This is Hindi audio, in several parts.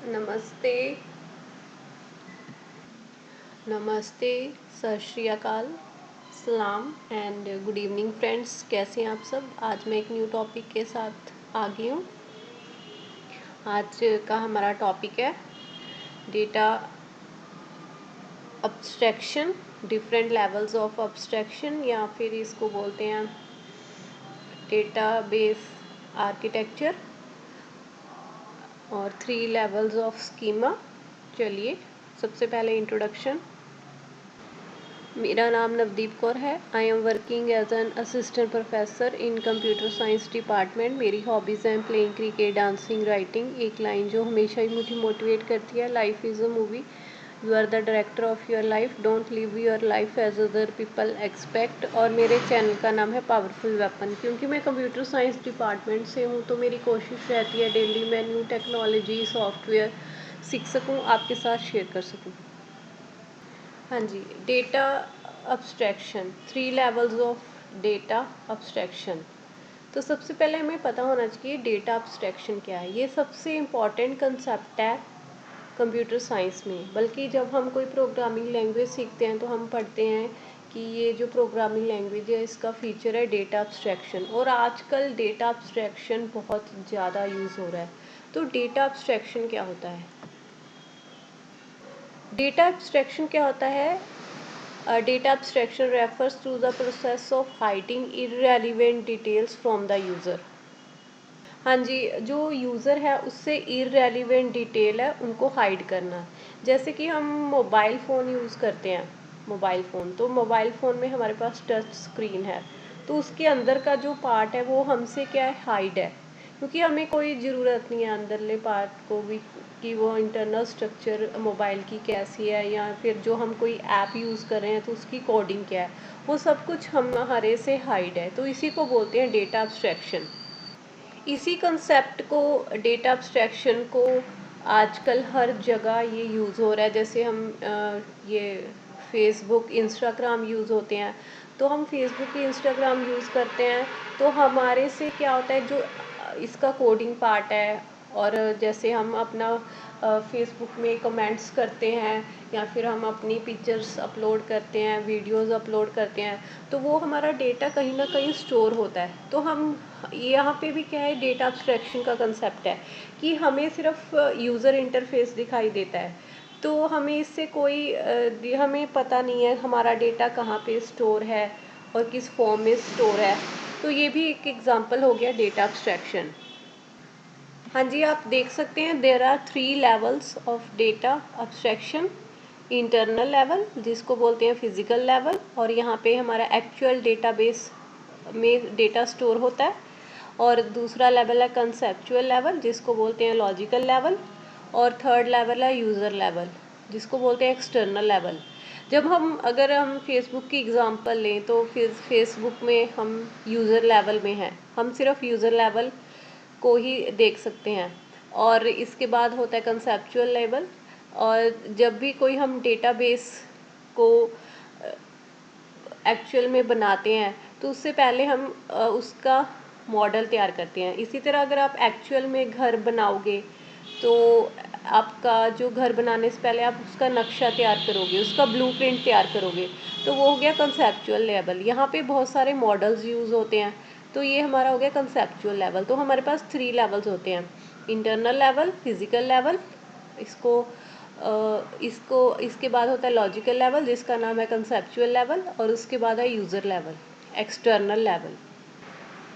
नमस्ते, नमस्ते, सत श्री अकाल, सलाम एंड गुड इवनिंग फ्रेंड्स। कैसे हैं आप सब? आज मैं एक न्यू टॉपिक के साथ आ गई हूँ। आज का हमारा टॉपिक है data abstraction, different levels of abstraction, या फिर इसको बोलते हैं डेटाबेस आर्किटेक्चर और 3 लेवल्स ऑफ स्कीमा। चलिए, सबसे पहले इंट्रोडक्शन। मेरा नाम नवदीप कौर है। I am working as an assistant professor in computer science department. मेरी हॉबीज़ हैं प्लेइंग क्रिकेट, डांसिंग, राइटिंग। एक लाइन जो हमेशा ही मुझे मोटिवेट करती है, life is a movie, you are the director of your life, don't live your life as other people expect. और मेरे चैनल का नाम है पावरफुल वेपन। क्योंकि मैं कंप्यूटर साइंस डिपार्टमेंट से हूँ तो मेरी कोशिश रहती है डेली मैं न्यू टेक्नोलॉजी सॉफ्टवेयर सीख सकूँ, आपके साथ शेयर कर सकूँ। हाँ जी, data abstraction, 3 levels of data abstraction. तो सबसे पहले हमें पता होना चाहिए डेटा अब्स्ट्रैक्शन क्या है। ये सबसे इम्पॉर्टेंट कंसेप्ट है कंप्यूटर साइंस में। बल्कि जब हम कोई प्रोग्रामिंग लैंग्वेज सीखते हैं तो हम पढ़ते हैं कि ये जो प्रोग्रामिंग लैंग्वेज है इसका फीचर है डेटा अब्स्ट्रैक्शन। और आजकल डेटा अब्स्ट्रैक्शन बहुत ज़्यादा यूज़ हो रहा है। तो डेटा अब्स्ट्रैक्शन क्या होता है? डेटा एब्स्ट्रैक्शन क्या होता है? Data abstraction refers to the process of hiding irrelevant details from the user. हाँ जी, जो यूज़र है उससे इररेलेवेंट डिटेल है उनको हाइड करना। जैसे कि हम मोबाइल फ़ोन यूज़ करते हैं, मोबाइल फ़ोन में हमारे पास टच स्क्रीन है, तो उसके अंदर का जो पार्ट है वो हमसे क्या है, हाइड है। क्योंकि हमें कोई ज़रूरत नहीं है अंदरले पार्ट को भी कि वो इंटरनल स्ट्रक्चर मोबाइल की कैसी है, या फिर जो हम कोई ऐप यूज़ कर रहे हैं तो उसकी कोडिंग क्या है, वो सब कुछ हमारे से हाइड है। तो इसी को बोलते हैं डेटा अब्स्ट्रैक्शन। इसी कंसेप्ट को, डेटा अब्स्ट्रैक्शन को आजकल हर जगह ये यूज़ हो रहा है। जैसे हम ये फेसबुक, इंस्टाग्राम यूज़ होते हैं, तो हम फेसबुक इंस्टाग्राम यूज़ करते हैं तो हमारे से क्या होता है, जो इसका कोडिंग पार्ट है, और जैसे हम अपना फेसबुक में कमेंट्स करते हैं या फिर हम अपनी पिक्चर्स अपलोड करते हैं, वीडियोस अपलोड करते हैं, तो वो हमारा डेटा कहीं ना कहीं स्टोर होता है। तो हम यहाँ पे भी क्या है, डेटा अब्स्ट्रैक्शन का कंसेप्ट है कि हमें सिर्फ यूज़र इंटरफेस दिखाई देता है, तो हमें इससे कोई हमें पता नहीं है हमारा डेटा कहाँ पे स्टोर है और किस फॉर्म में स्टोर है। तो ये भी एक एग्जांपल हो गया डेटा अब्स्ट्रैक्शन। हाँ जी, आप देख सकते हैं there are 3 levels of data abstraction. Internal level जिसको बोलते हैं फिजिकल लेवल, और यहाँ पे हमारा एक्चुअल डेटाबेस में डेटा स्टोर होता है। और दूसरा लेवल है कंसेप्चुअल लेवल जिसको बोलते हैं लॉजिकल लेवल। और थर्ड लेवल है यूज़र लेवल जिसको बोलते हैं एक्सटर्नल लेवल। जब हम, अगर हम फेसबुक की एग्जांपल लें तो फिर फेसबुक में हम यूज़र लेवल में हैं, हम सिर्फ यूज़र लेवल को ही देख सकते हैं। और इसके बाद होता है कंसेप्चुअल लेवल, और जब भी कोई हम डेटाबेस को एक्चुअल में बनाते हैं तो उससे पहले हम उसका मॉडल तैयार करते हैं। इसी तरह अगर आप एक्चुअल में घर बनाओगे तो आपका जो घर बनाने से पहले आप उसका नक्शा तैयार करोगे, उसका ब्लूप्रिंट तैयार करोगे, तो वो हो गया कंसेप्चुअल लेवल। यहाँ पे बहुत सारे मॉडल्स यूज़ होते हैं, तो ये हमारा हो गया कंसेप्चुअल लेवल। तो हमारे पास 3 लेवल्स होते हैं, इंटरनल लेवल, फिजिकल लेवल, इसको इसके बाद होता है लॉजिकल लेवल जिसका नाम है कंसेप्चुअल लेवल, और उसके बाद है यूज़र लेवल, एक्सटर्नल लेवल।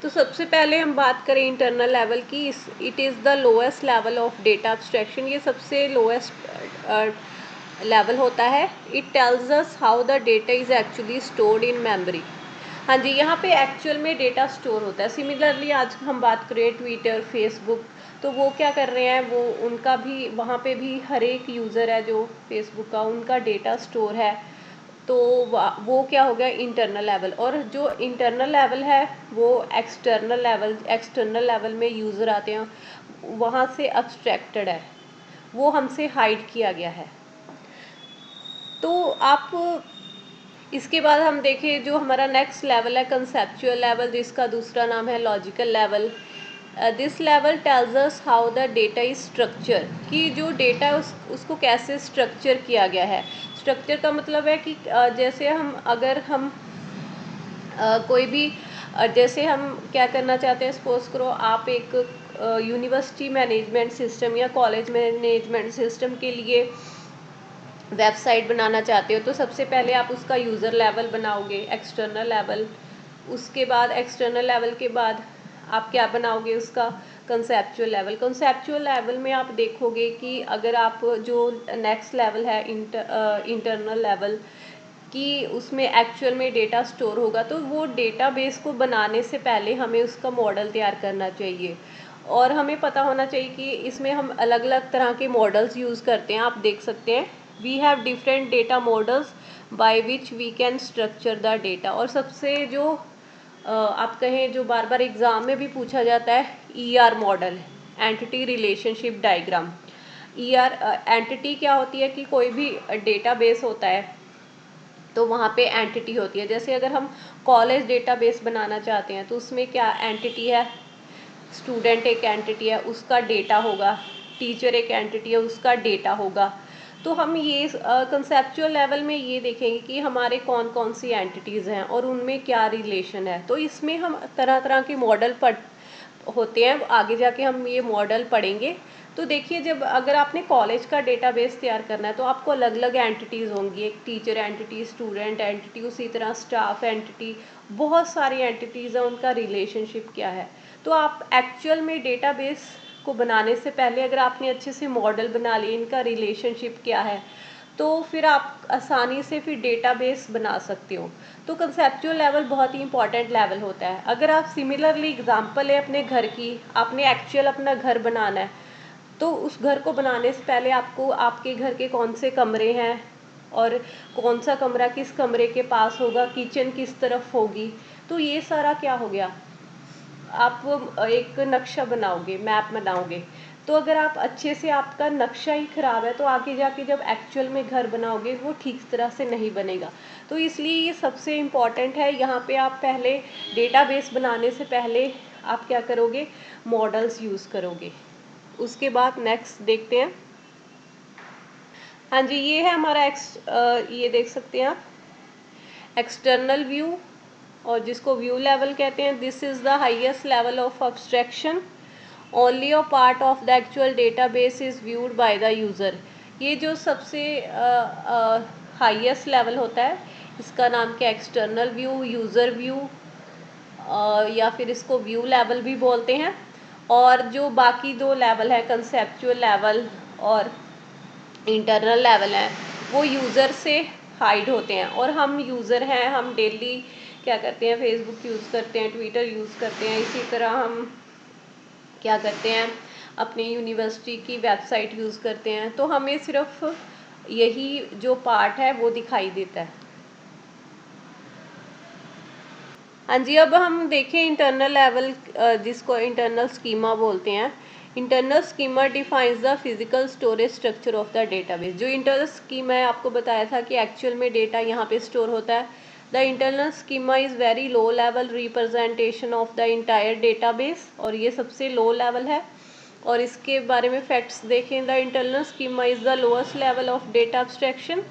तो सबसे पहले हम बात करें इंटरनल लेवल की। It is the lowest level of data abstraction. ये सबसे लोएस्ट लेवल होता है। It tells us how the data is actually stored in memory. हाँ जी, यहाँ पे एक्चुअल में डेटा स्टोर होता है। सिमिलरली आज हम बात करें ट्विटर, फेसबुक, तो वो क्या कर रहे हैं, वो उनका भी वहाँ पे भी हर एक यूज़र है जो फेसबुक का, उनका डेटा स्टोर है। तो वो क्या हो गया, इंटरनल लेवल। और जो इंटरनल लेवल है वो एक्सटर्नल लेवल में यूज़र आते हैं, वहाँ से अब्स्ट्रैक्टेड है, वो हमसे हाइड किया गया है। तो आप इसके बाद हम देखें जो हमारा नेक्स्ट लेवल है कंसेप्चुअल लेवल जिसका दूसरा नाम है logical level. This level tells us how the data is structure, कि जो डेटा है उसको कैसे स्ट्रक्चर किया गया है। स्ट्रक्चर का मतलब है कि जैसे अगर हम कोई भी जैसे हम क्या करना चाहते हैं, सपोज करो आप एक यूनिवर्सिटी मैनेजमेंट सिस्टम या कॉलेज मैनेजमेंट सिस्टम के लिए वेबसाइट बनाना चाहते हो, तो सबसे पहले आप उसका यूज़र लेवल बनाओगे, एक्सटर्नल लेवल। उसके बाद एक्सटर्नल लेवल के बाद आप क्या बनाओगे, उसका कंसेप्चुअल लेवल। कंसेप्चुअल लेवल में आप देखोगे कि अगर आप जो नेक्स्ट लेवल है इंटरनल लेवल कि उसमें एक्चुअल में डेटा स्टोर होगा, तो वो डेटाबेस को बनाने से पहले हमें उसका मॉडल तैयार करना चाहिए। और हमें पता होना चाहिए कि इसमें हम अलग अलग तरह के मॉडल्स यूज़ करते हैं। आप देख सकते हैं we have different data models by which we can structure the data. और सबसे जो आप कहें जो बार बार एग्ज़ाम में भी पूछा जाता है, ER model, entity relationship diagram. ER entity क्या होती है कि कोई भी डेटाबेस होता है तो वहाँ पे एंटिटी होती है। जैसे अगर हम कॉलेज डेटाबेस बनाना चाहते हैं तो उसमें क्या एंटिटी है, स्टूडेंट एक एंटिटी है, उसका डेटा होगा, टीचर एक एंटिटी है, उसका डेटा होगा। तो हम ये कंसेप्चुअल लेवल में ये देखेंगे कि हमारे कौन कौन सी एंटिटीज़ हैं और उनमें क्या रिलेशन है। तो इसमें हम तरह तरह के मॉडल होते हैं, आगे जाके हम ये मॉडल पढ़ेंगे। तो देखिए, जब अगर आपने कॉलेज का डेटाबेस तैयार करना है तो आपको अलग अलग एंटिटीज़ होंगी, एक टीचर एंटिटी, स्टूडेंट एंटिटी, उसी तरह स्टाफ एंटिटी, बहुत सारी एंटिटीज़ हैं, उनका रिलेशनशिप क्या है। तो आप एक्चुअल में डेटाबेस को बनाने से पहले अगर आपने अच्छे से मॉडल बना लिए, इनका रिलेशनशिप क्या है, तो फिर आप आसानी से फिर डेटाबेस बना सकते हो। तो कंसेप्चुअल लेवल बहुत ही इंपॉर्टेंट लेवल होता है। अगर आप सिमिलरली एग्जांपल है अपने घर की, आपने एक्चुअल अपना घर बनाना है, तो उस घर को बनाने से पहले आपको आपके घर के कौन से कमरे हैं और कौन सा कमरा किस कमरे के पास होगा, किचन किस तरफ होगी, तो ये सारा क्या हो गया, आप एक नक्शा बनाओगे, मैप बनाओगे। तो अगर आप अच्छे से, आपका नक्शा ही ख़राब है तो आगे जाके जब एक्चुअल में घर बनाओगे वो ठीक तरह से नहीं बनेगा। तो इसलिए ये सबसे इम्पॉर्टेंट है। यहाँ पे आप पहले डेटाबेस बनाने से पहले आप क्या करोगे, मॉडल्स यूज़ करोगे। उसके बाद नेक्स्ट देखते हैं। हाँ जी, ये है हमारा ये देख सकते हैं आप, एक्सटर्नल व्यू, और जिसको व्यू लेवल कहते हैं। This is the highest level of abstraction, only a part of the actual database is viewed by the user. ये जो सबसे हाईएस्ट लेवल होता है, इसका नाम क्या, एक्सटर्नल व्यू, यूज़र व्यू, या फिर इसको व्यू लेवल भी बोलते हैं। और जो बाकी दो लेवल है, कंसेप्चुअल लेवल और इंटरनल लेवल है, वो यूज़र से हाइड होते हैं। और हम यूज़र हैं, हम डेली क्या करते हैं, फेसबुक यूज़ करते हैं, ट्विटर यूज़ करते हैं, इसी तरह हम क्या करते हैं, अपनी यूनिवर्सिटी की वेबसाइट यूज़ करते हैं। तो हमें सिर्फ यही जो पार्ट है वो दिखाई देता है। हाँ जी, अब हम देखें इंटरनल लेवल, जिसको इंटरनल स्कीमा बोलते हैं। Internal schema defines the physical storage structure of the database. जो इंटरनल स्कीमा है, आपको बताया था कि एक्चुअल में डेटा यहाँ पे स्टोर होता है। The internal schema is very low level representation of the entire database, और ये सबसे लो लेवल है। और इसके बारे में फैक्ट्स देखें, the internal schema is the lowest level of data abstraction,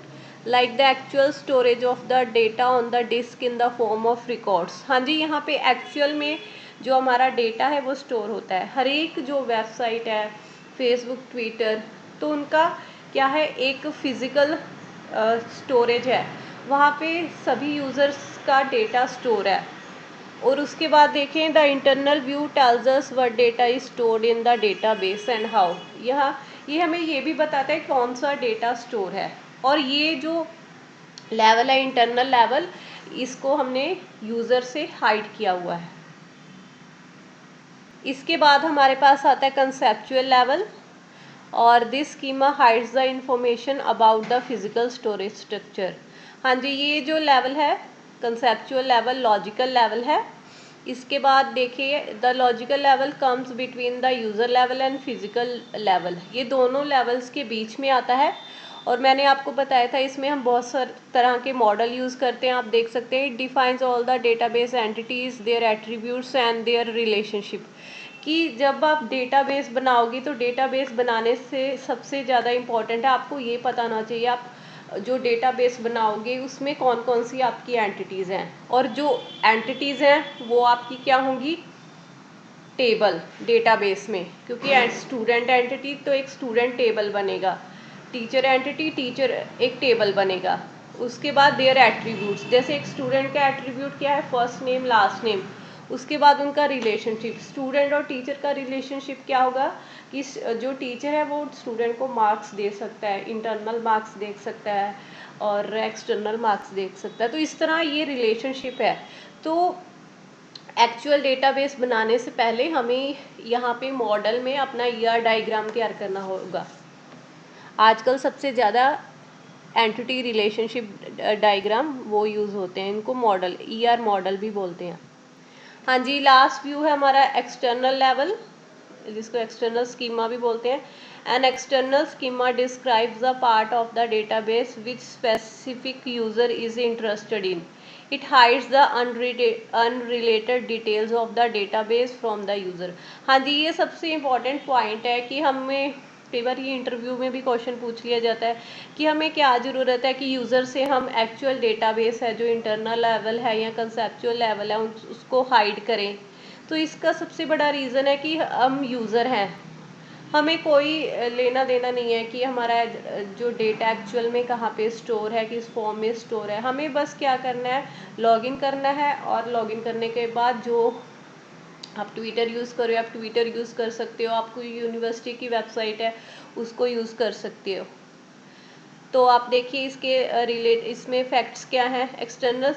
like the actual storage of the data on the disk in the form of records. हाँ जी, यहाँ पे एक्चुअल में जो हमारा डेटा है वो स्टोर होता है। हर एक जो वेबसाइट है, फेसबुक, ट्विटर, तो उनका क्या है, एक फिज़िकल स्टोरेज है, वहाँ पे सभी यूज़र्स का डेटा स्टोर है। और उसके बाद देखें, the internal view tells us what data is stored in the database and how. ये हमें ये भी बताता है कौन सा डेटा स्टोर है। और ये जो लेवल है इंटरनल लेवल, इसको हमने यूज़र से हाइड किया हुआ है। इसके बाद हमारे पास आता है कंसेप्चुअल लेवल, और this schema hides the information about the physical storage structure. हाँ जी, ये जो लेवल है कंसेप्चुअल लेवल, लॉजिकल लेवल है। इसके बाद देखिए, the logical level comes between the user level and physical level. ये दोनों लेवल्स के बीच में आता है। और मैंने आपको बताया था इसमें हम बहुत सारे तरह के मॉडल यूज़ करते हैं। आप देख सकते हैं, it defines all the database entities, their attributes and their relationship. कि जब आप डेटाबेस बनाओगे तो डेटाबेस बनाने से सबसे ज़्यादा इम्पॉर्टेंट है आपको ये पता होना चाहिए आप जो डेटाबेस बनाओगे उसमें कौन कौन सी आपकी एंटिटीज़ हैं, और जो एंटिटीज़ हैं वो आपकी क्या होंगी, टेबल डेटाबेस में। क्योंकि स्टूडेंट एंटिटी तो एक स्टूडेंट टेबल बनेगा, टीचर एंटिटी टीचर एक टेबल बनेगा। उसके बाद देयर एट्रीब्यूट्स, जैसे एक स्टूडेंट का एट्रीब्यूट क्या है, फर्स्ट नेम लास्ट नेम। उसके बाद उनका रिलेशनशिप, स्टूडेंट और टीचर का रिलेशनशिप क्या होगा कि जो टीचर है वो स्टूडेंट को मार्क्स दे सकता है, इंटरनल मार्क्स दे सकता है और एक्सटर्नल मार्क्स दे सकता है। तो इस तरह ये रिलेशनशिप है। तो एक्चुअल डेटाबेस बनाने से पहले हमें यहाँ पे मॉडल में अपना ईआर डायग्राम तैयार करना होगा। आजकल सबसे ज़्यादा एंटिटी रिलेशनशिप डायग्राम वो यूज़ होते हैं, इनको मॉडल ईआर मॉडल भी बोलते हैं। हाँ जी, लास्ट व्यू है हमारा एक्सटर्नल लेवल, जिसको एक्सटर्नल स्कीमा भी बोलते हैं। An external schema describes the part of the database which specific user is interested in. It hides the unrelated details of the database from the user. हाँ जी, ये सबसे इम्पॉर्टेंट पॉइंट है कि हमें कई बार ये इंटरव्यू में भी क्वेश्चन पूछ लिया जाता है कि हमें क्या ज़रूरत है कि यूज़र से हम एक्चुअल डेटाबेस है जो इंटरनल लेवल है या कंसेप्चुअल लेवल है उसको हाइड करें। तो इसका सबसे बड़ा रीज़न है कि हम यूज़र हैं, हमें कोई लेना देना नहीं है कि हमारा जो डेटा एक्चुअल में कहाँ पे स्टोर है, किस फॉर्म में स्टोर है। हमें बस क्या करना है, लॉगिन करना है, और लॉगिन करने के बाद जो आप ट्विटर यूज़ कर रहे हो आप ट्विटर यूज़ कर सकते हो, आपको यूनिवर्सिटी की वेबसाइट है उसको यूज़ कर सकते हो। तो आप देखिए इसके रिलेट इसमें फैक्ट्स क्या हैं। External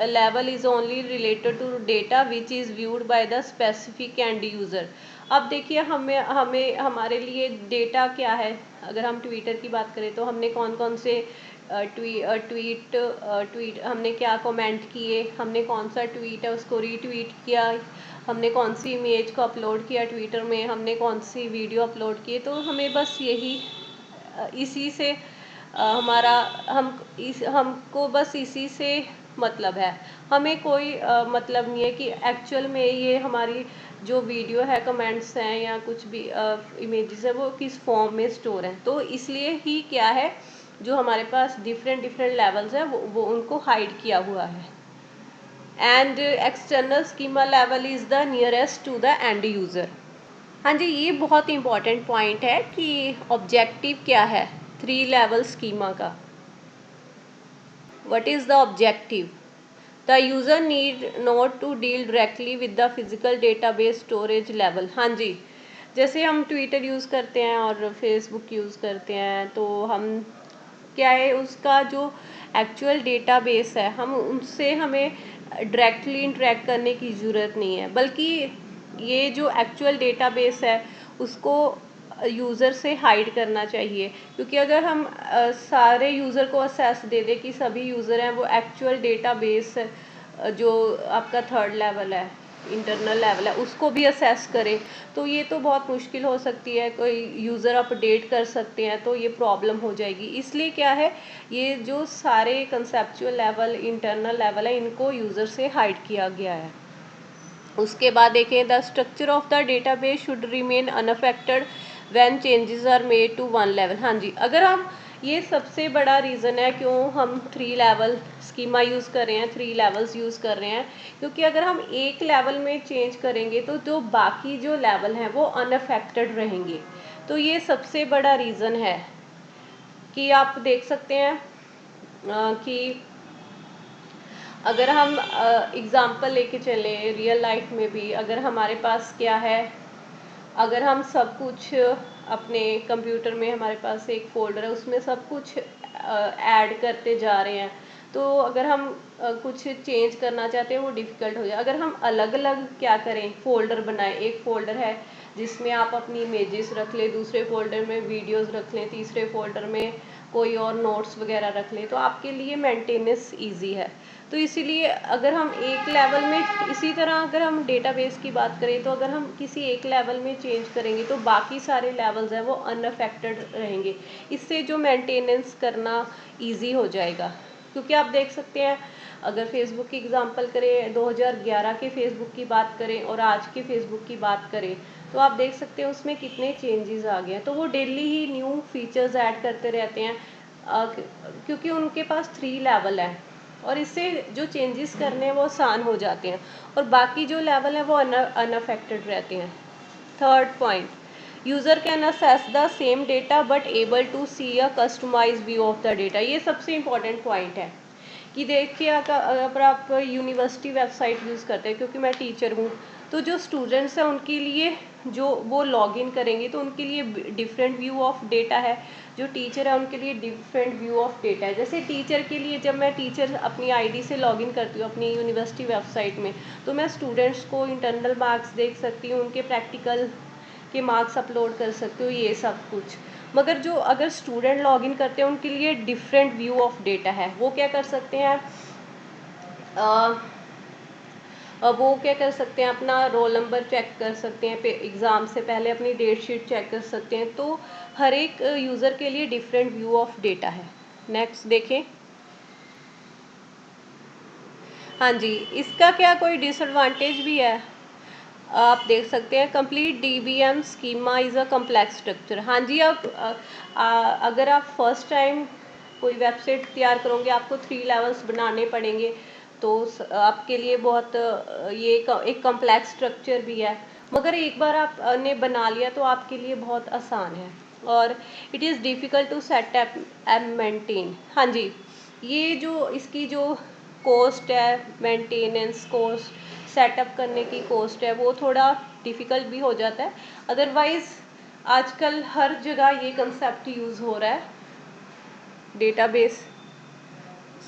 level is only related to data which is viewed by the specific end user. अब देखिए हमें हमें हमारे लिए डेटा क्या है। अगर हम ट्विटर की बात करें तो हमने कौन कौन से ट्वीट हमने क्या कमेंट किए, हमने कौन सा ट्वीट है उसको रीट्वीट किया, हमने कौन सी इमेज को अपलोड किया ट्विटर में, हमने कौन सी वीडियो अपलोड किए। तो हमें बस यही इसी से हमारा हमको बस इसी से मतलब है। हमें कोई मतलब नहीं है कि एक्चुअल में ये हमारी जो वीडियो है, कमेंट्स हैं या कुछ भी इमेजेस है वो किस फॉर्म में स्टोर हैं। तो इसलिए ही क्या है, जो हमारे पास डिफरेंट डिफरेंट लेवल्स हैं वो उनको हाइड किया हुआ है। And external schema level is the nearest to the end user. हाँ जी, ये बहुत इंपॉर्टेंट पॉइंट है कि ऑब्जेक्टिव क्या है 3 लेवल स्कीमा का। What is the objective? The user need not to deal directly with the physical database storage level. हाँ जी, जैसे हम ट्विटर यूज़ करते हैं और फेसबुक यूज़ करते हैं तो हम क्या है उसका जो एक्चुअल डेटाबेस है हम उनसे हमें डायरेक्टली इंटरेक्ट करने की ज़रूरत नहीं है, बल्कि ये जो एक्चुअल डेटाबेस है उसको यूज़र से हाइड करना चाहिए। क्योंकि अगर हम सारे यूज़र को असेस दे दें कि सभी यूज़र हैं वो एक्चुअल डेटाबेस जो आपका थर्ड लेवल है, इंटरनल लेवल है, उसको भी असेस करें, तो ये तो बहुत मुश्किल हो सकती है। कोई यूज़र अपडेट कर सकते हैं तो ये प्रॉब्लम हो जाएगी। इसलिए क्या है, ये जो सारे कंसेप्चुअल लेवल इंटरनल लेवल है इनको यूज़र से हाइड किया गया है। उसके बाद देखें, the structure of the database should remain unaffected when changes are made to one level. हाँ जी, अगर हम ये सबसे बड़ा रीज़न है क्यों हम 3 लेवल स्कीमा यूज़ कर रहे हैं, 3 लेवल्स यूज़ कर रहे हैं, क्योंकि अगर हम एक लेवल में चेंज करेंगे तो जो बाकी जो लेवल हैं वो अनअफेक्टेड रहेंगे। तो ये सबसे बड़ा रीज़न है कि आप देख सकते हैं कि अगर हम एग्ज़ाम्पल लेके चले रियल लाइफ में भी, अगर हमारे पास क्या है, अगर हम सब कुछ अपने कंप्यूटर में हमारे पास एक फ़ोल्डर है उसमें सब कुछ ऐड करते जा रहे हैं, तो अगर हम कुछ चेंज करना चाहते हैं वो डिफ़िकल्ट हो जाए। अगर हम अलग अलग क्या करें, फ़ोल्डर बनाएं, एक फ़ोल्डर है जिसमें आप अपनी इमेजेस रख लें, दूसरे फ़ोल्डर में वीडियोस रख लें, तीसरे फ़ोल्डर में कोई और नोट्स वगैरह रख लें, तो आपके लिए मेंटेनेंस ईजी है। तो इसीलिए अगर हम एक लेवल में, इसी तरह अगर हम डेटाबेस की बात करें तो अगर हम किसी एक लेवल में चेंज करेंगे तो बाकी सारे लेवल्स हैं वो अनअफेक्टेड रहेंगे। इससे जो मेंटेनेंस करना इजी हो जाएगा, क्योंकि आप देख सकते हैं अगर फेसबुक की एग्जांपल करें, 2011 के फेसबुक की बात करें और आज के फेसबुक की बात करें, तो आप देख सकते हैं उसमें कितने चेंजेस आ गए हैं। तो वो डेली ही न्यू फीचर्स ऐड करते रहते हैं, क्योंकि उनके पास 3 लेवल है और इससे जो चेंजेस करने हैं वो आसान हो जाते हैं और बाकी जो लेवल है वो अनअफेक्टेड रहते हैं। Third point, user can access the same data but able to see a customise view of the data. ये सबसे इम्पॉर्टेंट पॉइंट है कि देखिए अगर आप यूनिवर्सिटी वेबसाइट यूज़ करते हैं, क्योंकि मैं टीचर हूँ, तो जो स्टूडेंट्स हैं उनके लिए जो वो लॉगिन करेंगे तो उनके लिए डिफरेंट व्यू ऑफ डेटा है, जो टीचर है उनके लिए डिफरेंट व्यू ऑफ डेटा है। जैसे टीचर के लिए जब मैं टीचर अपनी आईडी से लॉगिन करती हूँ अपनी यूनिवर्सिटी वेबसाइट में, तो मैं स्टूडेंट्स को इंटरनल मार्क्स देख सकती हूँ, उनके प्रैक्टिकल के मार्क्स अपलोड कर सकती हूँ, ये सब कुछ। मगर जो अगर स्टूडेंट लॉगिन करते हैं उनके लिए डिफरेंट व्यू ऑफ डेटा है। वो क्या कर सकते हैं, वो क्या कर सकते हैं, अपना रोल नंबर चेक कर सकते हैं, एग्ज़ाम से पहले अपनी डेट शीट चेक कर सकते हैं। तो हर एक यूज़र के लिए डिफरेंट व्यू ऑफ डेटा है। नेक्स्ट देखें। हाँ जी, इसका क्या कोई डिसएडवांटेज भी है? आप देख सकते हैं complete DBM schema is a complex structure. हाँ जी, अब अगर आप फर्स्ट टाइम कोई वेबसाइट तैयार करोगे आपको 3 लेवल्स बनाने पड़ेंगे, तो आपके लिए बहुत ये एक कम्प्लेक्स स्ट्रक्चर भी है। मगर एक बार आपने बना लिया तो आपके लिए बहुत आसान है। और it is difficult to set up and maintain. हाँ जी, ये जो इसकी जो कॉस्ट है, मेंटेनेंस कॉस्ट, सेटअप करने की कॉस्ट है, वो थोड़ा डिफ़िकल्ट भी हो जाता है। अदरवाइज़ आजकल हर जगह ये कंसेप्ट यूज़ हो रहा है, डेटाबेस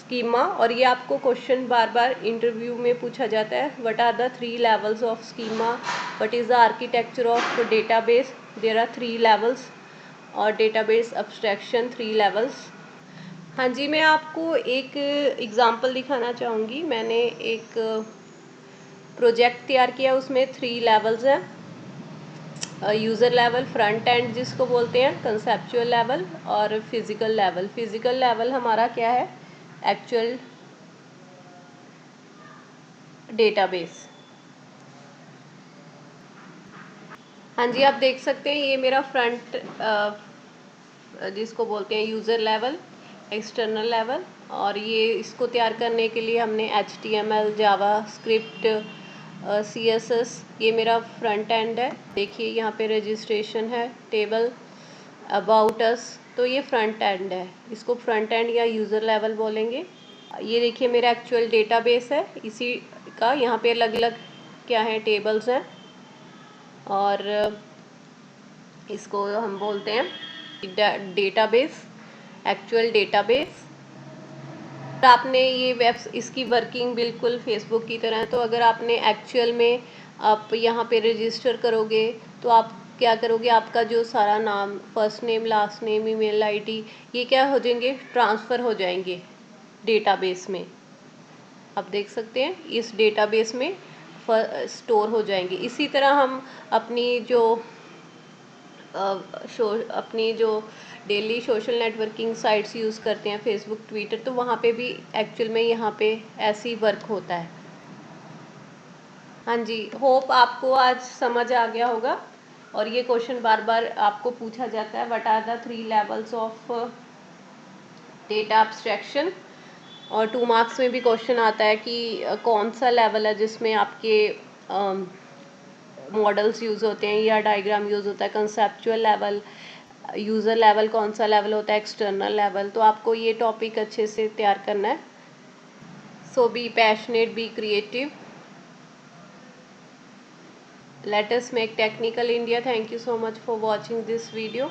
स्कीमा। और ये आपको क्वेश्चन बार बार इंटरव्यू में पूछा जाता है, what are the 3 levels of schema, what is the architecture of database, there are 3 levels, और डेटाबेस अब्स्ट्रैक्शन 3 लेवल्स। हाँ जी, मैं आपको एक एग्ज़ाम्पल दिखाना चाहूँगी। मैंने एक प्रोजेक्ट तैयार किया, उसमें 3 लेवल्स हैं, यूज़र लेवल, फ्रंट एंड जिसको बोलते हैं, कंसेप्चुअल लेवल और फिज़िकल लेवल। फिज़िकल लेवल हमारा क्या है, एक्चुअल डेटाबेस। हाँ जी, आप देख सकते हैं ये मेरा फ्रंट जिसको बोलते हैं यूज़र लेवल, एक्सटर्नल लेवल, और ये इसको तैयार करने के लिए हमने HTML, जावास्क्रिप्ट, CSS, ये मेरा फ्रंट एंड है। देखिए यहाँ पे रजिस्ट्रेशन है, टेबल, अबाउट अस, तो ये फ्रंट एंड है, इसको फ्रंट एंड या यूज़र लेवल बोलेंगे। ये देखिए मेरा एक्चुअल डेटाबेस है, इसी का यहाँ पे अलग अलग क्या है, टेबल्स हैं, और इसको हम बोलते हैं डेटाबेस, एक्चुअल डेटाबेस। आपने ये इसकी वर्किंग बिल्कुल फेसबुक की तरह है, तो अगर आपने एक्चुअल में आप यहाँ पे रजिस्टर करोगे तो आप क्या करोगे, आपका जो सारा नाम, first name, last name, email ID, ये क्या हो जाएंगे, ट्रांसफ़र हो जाएंगे डेटाबेस में। आप देख सकते हैं इस डेटाबेस में स्टोर हो जाएंगे। इसी तरह हम अपनी जो daily social networking sites use करते हैं, फेसबुक, ट्विटर, तो वहाँ पे भी एक्चुअल में यहाँ पे ऐसी वर्क होता है। हाँ जी, होप आपको आज समझ आ गया होगा। और ये क्वेश्चन बार बार आपको पूछा जाता है, what are the 3 levels of data abstraction. और 2 मार्क्स में भी क्वेश्चन आता है कि कौन सा लेवल है जिसमें आपके मॉडल्स यूज़ होते हैं या डायग्राम यूज़ होता है, कंसेप्चुअल लेवल, यूज़र लेवल कौन सा लेवल होता है, एक्सटर्नल लेवल। तो आपको ये टॉपिक अच्छे से तैयार करना है। So be passionate, be creative, let us make technical India. Thank you so much for watching this video.